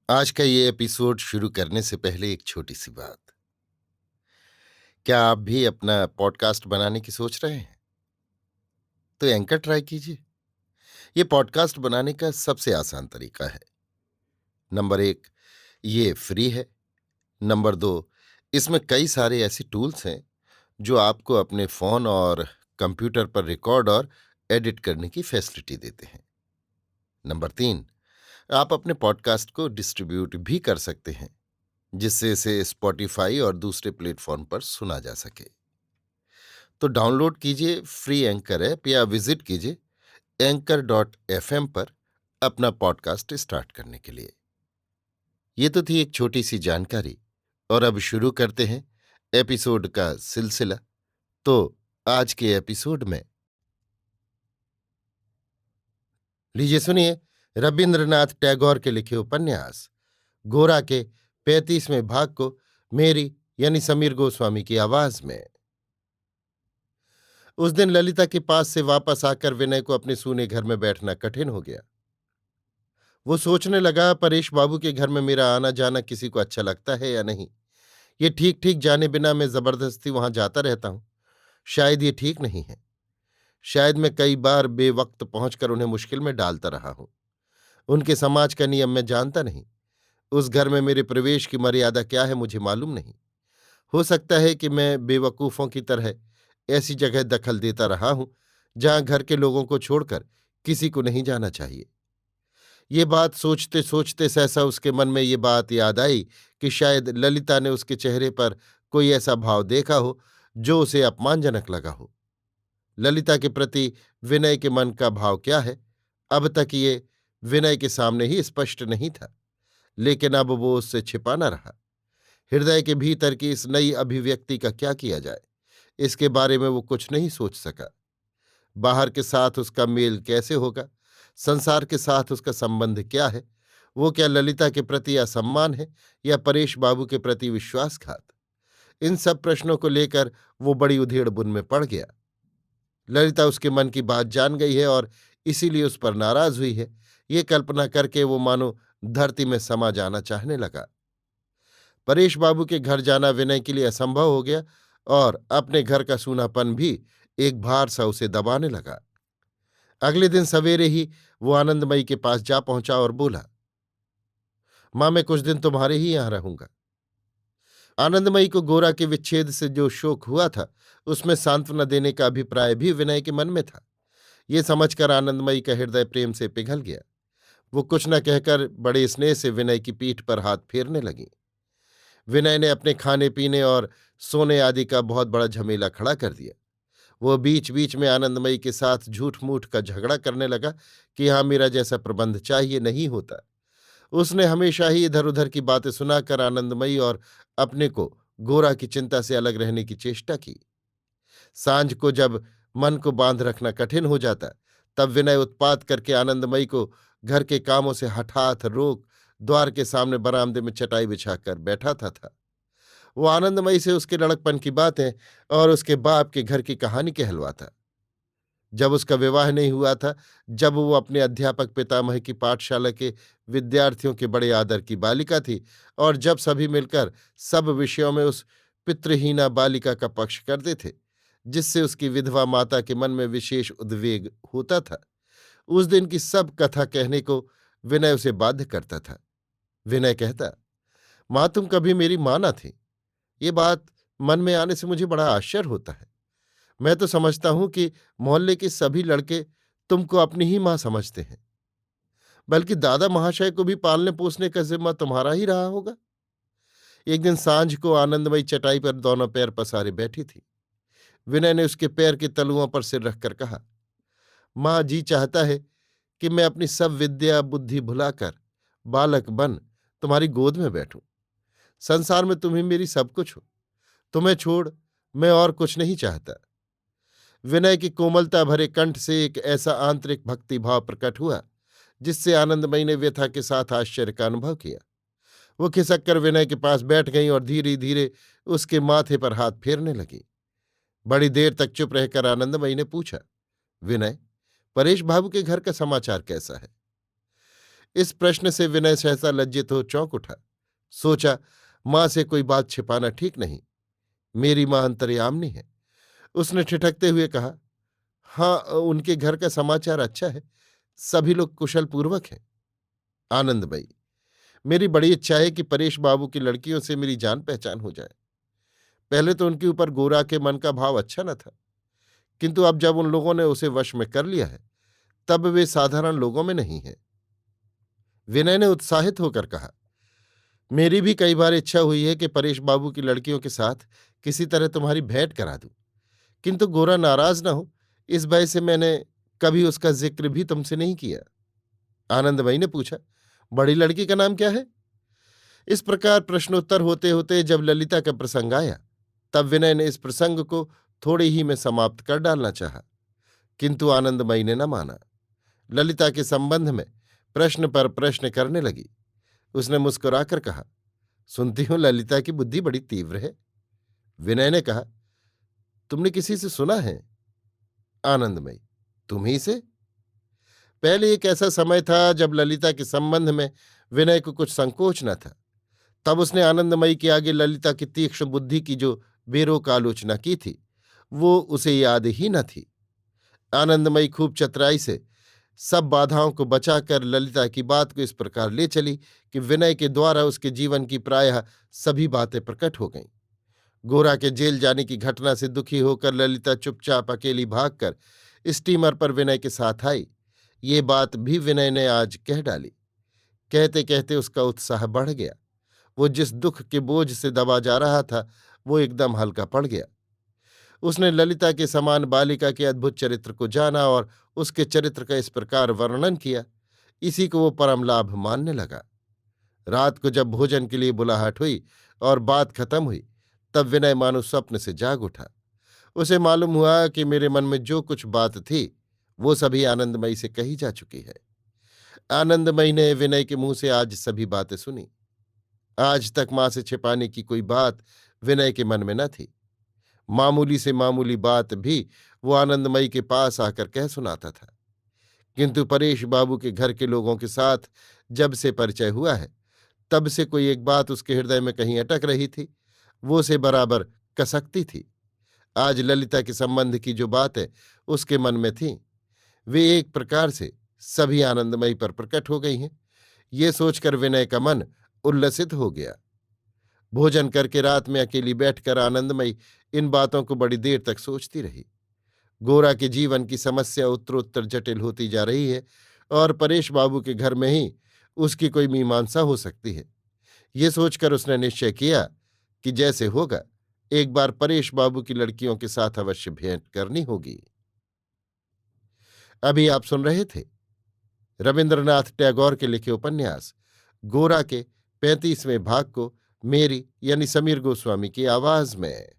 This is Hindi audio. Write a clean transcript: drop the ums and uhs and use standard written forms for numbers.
आज का ये एपिसोड शुरू करने से पहले एक छोटी सी बात। क्या आप भी अपना पॉडकास्ट बनाने की सोच रहे हैं? तो एंकर ट्राई कीजिए। ये पॉडकास्ट बनाने का सबसे आसान तरीका है। नंबर एक, ये फ्री है। नंबर दो, इसमें कई सारे ऐसे टूल्स हैं जो आपको अपने फोन और कंप्यूटर पर रिकॉर्ड और एडिट करने की फैसिलिटी देते हैं। नंबर तीन, आप अपने पॉडकास्ट को डिस्ट्रीब्यूट भी कर सकते हैं, जिससे इसे स्पॉटिफाई और दूसरे प्लेटफॉर्म पर सुना जा सके। तो डाउनलोड कीजिए फ्री एंकर ऐप या विजिट कीजिए anchor.fm पर अपना पॉडकास्ट स्टार्ट करने के लिए। ये तो थी एक छोटी सी जानकारी, और अब शुरू करते हैं एपिसोड का सिलसिला। तो आज के एपिसोड में लीजिए सुनिए रविंद्रनाथ टैगोर के लिखे उपन्यास गोरा के 35वें भाग को मेरी यानी समीर गोस्वामी की आवाज में। उस दिन ललिता के पास से वापस आकर विनय को अपने सूने घर में बैठना कठिन हो गया। वो सोचने लगा, परेश बाबू के घर में मेरा आना जाना किसी को अच्छा लगता है या नहीं। ये ठीक ठीक जाने बिना मैं जबरदस्ती वहां जाता रहता हूं। शायद ये ठीक नहीं है। शायद मैं कई बार बेवक्त पहुंचकर उन्हें मुश्किल में डालता रहा हूं। उनके समाज का नियम मैं जानता नहीं। उस घर में मेरे प्रवेश की मर्यादा क्या है मुझे मालूम नहीं। हो सकता है कि मैं बेवकूफों की तरह ऐसी जगह दखल देता रहा हूं जहां घर के लोगों को छोड़कर किसी को नहीं जाना चाहिए। ये बात सोचते सोचते सहसा उसके मन में ये बात याद आई कि शायद ललिता ने उसके चेहरे पर कोई ऐसा भाव देखा हो जो उसे अपमानजनक लगा हो। ललिता के प्रति विनय के मन का भाव क्या है, अब तक ये विनय के सामने ही स्पष्ट नहीं था, लेकिन अब वो उससे छिपा न रहा। हृदय के भीतर की इस नई अभिव्यक्ति का क्या किया जाए, इसके बारे में वो कुछ नहीं सोच सका। बाहर के साथ उसका मेल कैसे होगा, संसार के साथ उसका संबंध क्या है, वो क्या ललिता के प्रति असम्मान है या परेश बाबू के प्रति विश्वासघात। इन सब प्रश्नों को लेकर वो बड़ी उधेड़ बुन में पड़ गया। ललिता उसके मन की बात जान गई है और इसीलिए उस पर नाराज हुई है, ये कल्पना करके वो मानो धरती में समा जाना चाहने लगा। परेश बाबू के घर जाना विनय के लिए असंभव हो गया और अपने घर का सूनापन भी एक भार सा उसे दबाने लगा। अगले दिन सवेरे ही वो आनंदमयी के पास जा पहुंचा और बोला, मां मैं कुछ दिन तुम्हारे ही यहां रहूंगा। आनंदमयी को गोरा के विच्छेद से जो शोक हुआ था उसमें सांत्वना देने का अभिप्राय भी विनय के मन में था। ये समझकर आनंदमयी का हृदय प्रेम से पिघल गया। वो कुछ न कहकर बड़े स्नेह से विनय की पीठ पर हाथ फेरने लगी। विनय ने अपने खाने पीने और सोने आदि का बहुत बड़ा झमेला खड़ा कर दिया। वो बीच बीच में आनंदमयी के साथ झूठ मूठ का झगड़ा करने लगा कि यहां मेरा जैसा प्रबंध चाहिए नहीं होता। उसने हमेशा ही इधर उधर की बातें सुनाकर आनंदमयी और अपने को गोरा की चिंता से अलग रहने की चेष्टा की। सांझ को जब मन को बांध रखना कठिन हो जाता, तब विनय उत्पात करके आनंदमयी को घर के कामों से हठात रोक द्वार के सामने बरामदे में चटाई बिछाकर बैठा था। वो आनंदमयी से उसके लड़कपन की बातें और उसके बाप के घर की कहानी कहलवाता। जब उसका विवाह नहीं हुआ था, जब वो अपने अध्यापक पितामह की पाठशाला के विद्यार्थियों के बड़े आदर की बालिका थी, और जब सभी मिलकर सब विषयों में उस पितृहीना बालिका का पक्ष करते थे, जिससे उसकी विधवा माता के मन में विशेष उद्वेग होता था, उस दिन की सब कथा कहने को विनय उसे बाध्य करता था। विनय कहता, मां तुम कभी मेरी मां न थी। ये बात मन में आने से मुझे बड़ा आश्चर्य होता है। मैं तो समझता हूं कि मोहल्ले के सभी लड़के तुमको अपनी ही मां समझते हैं। बल्कि दादा महाशय को भी पालने पोसने का जिम्मा तुम्हारा ही रहा होगा। एक दिन सांझ को आनंदमयी चटाई पर दोनों पैर पसारे बैठी थी। विनय ने उसके पैर के तलुओं पर सिर रखकर कहा, मां जी चाहता है कि मैं अपनी सब विद्या बुद्धि भुलाकर बालक बन तुम्हारी गोद में बैठूं। संसार में तुम्ही मेरी सब कुछ हो। तुम्हें छोड़ मैं और कुछ नहीं चाहता। विनय की कोमलता भरे कंठ से एक ऐसा आंतरिक भक्तिभाव प्रकट हुआ जिससे आनंदमयी ने व्यथा के साथ आश्चर्य का अनुभव किया। वो खिसक कर विनय के पास बैठ गई और धीरे धीरे उसके माथे पर हाथ फेरने लगी। बड़ी देर तक चुप रहकर आनंदमयी ने पूछा, विनय, परेश बाबू के घर का समाचार कैसा है? इस प्रश्न से विनय सहसा लज्जित हो चौंक उठा। सोचा, मां से कोई बात छिपाना ठीक नहीं। मेरी मां अंतर्यामिनी है। उसने ठिठकते हुए कहा, हाँ, उनके घर का समाचार अच्छा है। सभी लोग कुशल पूर्वक हैं। आनंदमयी, मेरी बड़ी इच्छा है कि परेश बाबू की लड़कियों से मेरी जान पहचान हो जाए। पहले तो उनके ऊपर गोरा के मन का भाव अच्छा न था, किंतु अब जब उन लोगों ने उसे वश में कर लिया है, तब वे साधारण लोगों में नहीं है। विनय ने उत्साहित होकर कहा, मेरी भी कई बार इच्छा हुई है कि परेश बाबू की लड़कियों के साथ किसी तरह तुम्हारी भेंट करा दूं, किंतु गोरा नाराज न हो, इस भय से मैंने कभी उसका जिक्र भी तुमसे नहीं किया। आनंदमयी ने पूछा, बड़ी लड़की का नाम क्या है? इस प्रकार प्रश्नोत्तर होते होते जब ललिता का प्रसंग आया, तब विनय ने इस प्रसंग को थोड़े ही में समाप्त कर डालना चाहा, किंतु आनंदमयी ने न माना। ललिता के संबंध में प्रश्न पर प्रश्न करने लगी। उसने मुस्कुराकर कहा, सुनती हूं ललिता की बुद्धि बड़ी तीव्र है। विनय ने कहा, तुमने किसी से सुना है? आनंदमयी, तुम्ही से? पहले एक ऐसा समय था जब ललिता के संबंध में विनय को कुछ संकोच न था। तब उसने आनंदमयी के आगे ललिता की तीक्ष्ण बुद्धि की जो बेरोक आलोचना की थी, वो उसे याद ही न थी। आनंदमयी खूब चतुराई से सब बाधाओं को बचाकर ललिता की बात को इस प्रकार ले चली कि विनय के द्वारा उसके जीवन की प्रायः सभी बातें प्रकट हो गईं। गोरा के जेल जाने की घटना से दुखी होकर ललिता चुपचाप अकेली भागकर स्टीमर पर विनय के साथ आई। ये बात भी विनय ने आज कह डाली। कहते कहते उसका उत्साह बढ़ गया। वो जिस दुख के बोझ से दबा जा रहा था, वो एकदम हल्का पड़ गया। उसने ललिता के समान बालिका के अद्भुत चरित्र को जाना और उसके चरित्र का इस प्रकार वर्णन किया। इसी को वो परम लाभ मानने लगा। रात को जब भोजन के लिए बुलाहट हुई और बात खत्म हुई, तब विनय मानो स्वप्न से जाग उठा। उसे मालूम हुआ कि मेरे मन में जो कुछ बात थी, वो सभी आनंदमयी से कही जा चुकी है। आनंदमयी ने विनय के मुंह से आज सभी बातें सुनी। आज तक मां से छिपाने की कोई बात विनय के मन में न थी। मामूली से मामूली बात भी वो आनंदमयी के पास आकर कह सुनाता था, किंतु परेश बाबू के घर के लोगों के साथ जब से परिचय हुआ है, तब से कोई एक बात उसके हृदय में कहीं अटक रही थी, वो से बराबर कसकती थी। आज ललिता के संबंध की जो बातें उसके मन में थीं, वे एक प्रकार से सभी आनंदमयी पर प्रकट हो गई हैं। ये सोचकर विनय का मन उल्लसित हो गया। भोजन करके रात में अकेली बैठकर आनंदमयी इन बातों को बड़ी देर तक सोचती रही। गोरा के जीवन की समस्या उत्तरोत्तर जटिल होती जा रही है और परेश बाबू के घर में ही उसकी कोई मीमांसा हो सकती है। ये सोचकर उसने निश्चय किया कि जैसे होगा, एक बार परेश बाबू की लड़कियों के साथ अवश्य भेंट करनी होगी। अभी आप सुन रहे थे रविन्द्रनाथ टैगोर के लिखे उपन्यास गोरा के 35वें भाग को मेरी यानी समीर गोस्वामी की आवाज में।